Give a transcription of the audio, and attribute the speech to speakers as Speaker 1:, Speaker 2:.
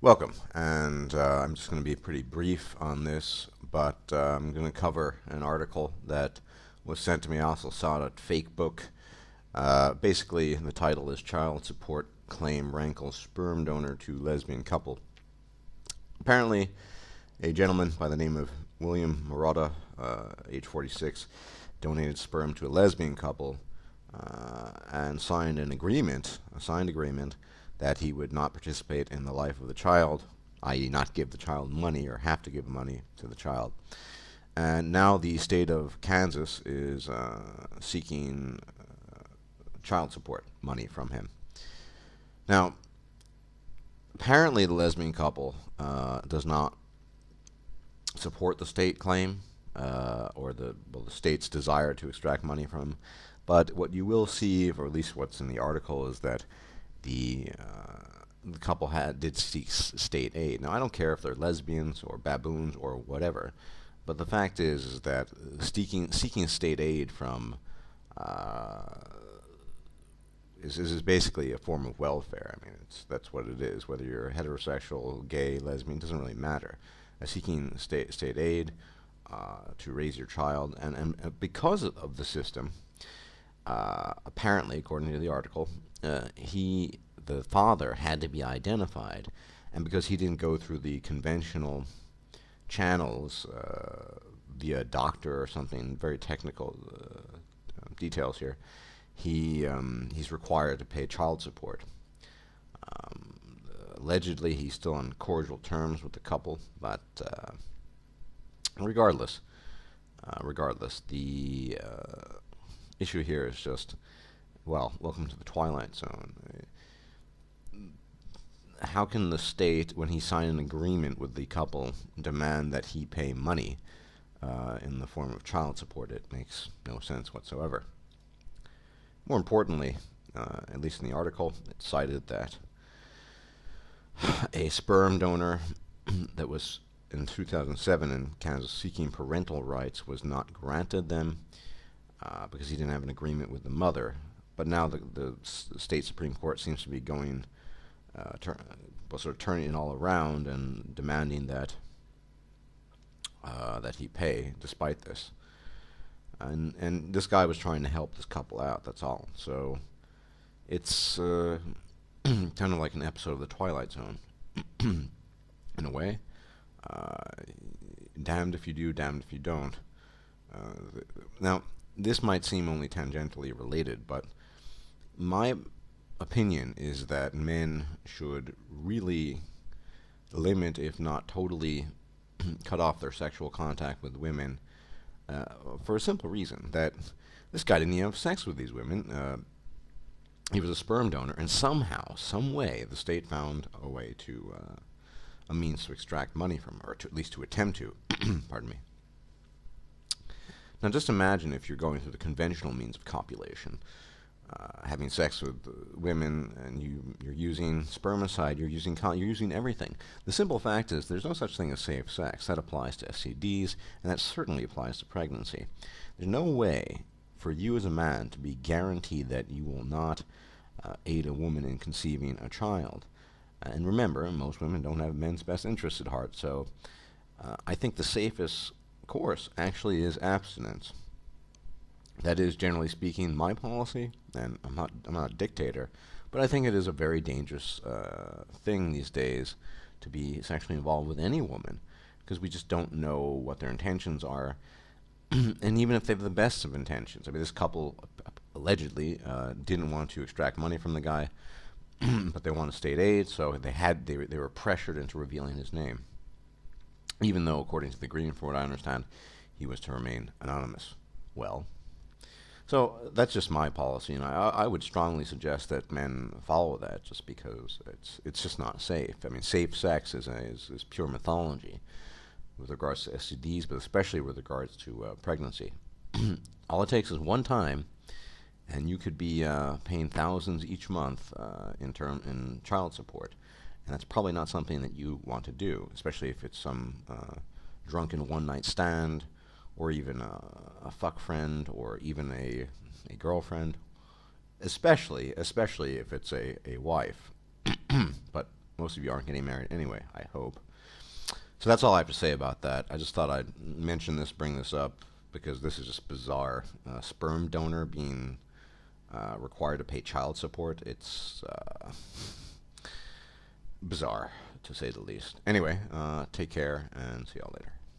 Speaker 1: Welcome, and I'm just going to be pretty brief on this, but I'm going to cover an article that was sent to me. I also saw it at Facebook. Basically, the title is Child Support Claim Rankles Sperm Donor to Lesbian Couple. Apparently, a gentleman by the name of William Marotta, age 46, donated sperm to a lesbian couple and signed a signed agreement that he would not participate in the life of the child, i.e., not give the child money or have to give money to the child. And now the state of Kansas is seeking child support money from him. Now, apparently, the lesbian couple does not support the state claim or the state's desire to extract money from him. But what you will see, or at least what's in the article, is that the couple did seek state aid. Now, I don't care if they're lesbians or baboons or whatever, but the fact is that seeking state aid from is basically a form of welfare. I mean, that's what it is. Whether you're heterosexual, gay, lesbian, doesn't really matter. Seeking state aid to raise your child, and because of the system, apparently, according to the article, the father had to be identified, and because he didn't go through the conventional channels via a doctor or something, very technical details here, he's required to pay child support. Allegedly, he's still on cordial terms with the couple, but regardless, the issue here is just, well, welcome to the Twilight Zone. How can the state, when he signed an agreement with the couple, demand that he pay money in the form of child support? It makes no sense whatsoever. More importantly, at least in the article, it cited that a sperm donor that was in 2007 in Kansas seeking parental rights was not granted them because he didn't have an agreement with the mother. But now the state Supreme Court seems to be going, sort of turning it all around and demanding that that he pay despite this. And this guy was trying to help this couple out. That's all. So it's kind of like an episode of the Twilight Zone, in a way. Damned if you do, damned if you don't. Now, this might seem only tangentially related, but my opinion is that men should really limit, if not totally cut off their sexual contact with women for a simple reason, that this guy didn't even have sex with these women. He was a sperm donor, and somehow, some way, the state found a way to, a means to extract money from her, or to, at least to attempt to. Pardon me. Now, just imagine if you're going through the conventional means of copulation, having sex with women, and you're using spermicide, you're using everything. The simple fact is there's no such thing as safe sex. That applies to STDs, and that certainly applies to pregnancy. There's no way for you as a man to be guaranteed that you will not aid a woman in conceiving a child. And remember, most women don't have men's best interests at heart, so I think the safest course actually is abstinence. That is, generally speaking, my policy, and I'm not a dictator, but I think it is a very dangerous thing these days to be sexually involved with any woman, because we just don't know what their intentions are, and even if they have the best of intentions. I mean, this couple allegedly didn't want to extract money from the guy, but they wanted state aid, so they were pressured into revealing his name, even though, according to the agreement, for what I understand, he was to remain anonymous. Well, so that's just my policy, and I would strongly suggest that men follow that, just because it's just not safe. I mean, safe sex is pure mythology with regards to STDs, but especially with regards to pregnancy. All it takes is one time, and you could be paying thousands each month in child support, and that's probably not something that you want to do, especially if it's some drunken one-night stand, or even a fuck friend, or even a girlfriend, especially if it's a wife. But most of you aren't getting married anyway, I hope. So that's all I have to say about that. I just thought I'd mention this, bring this up, because this is just bizarre. Sperm donor being required to pay child support. It's bizarre, to say the least. Anyway, take care, and see y'all later.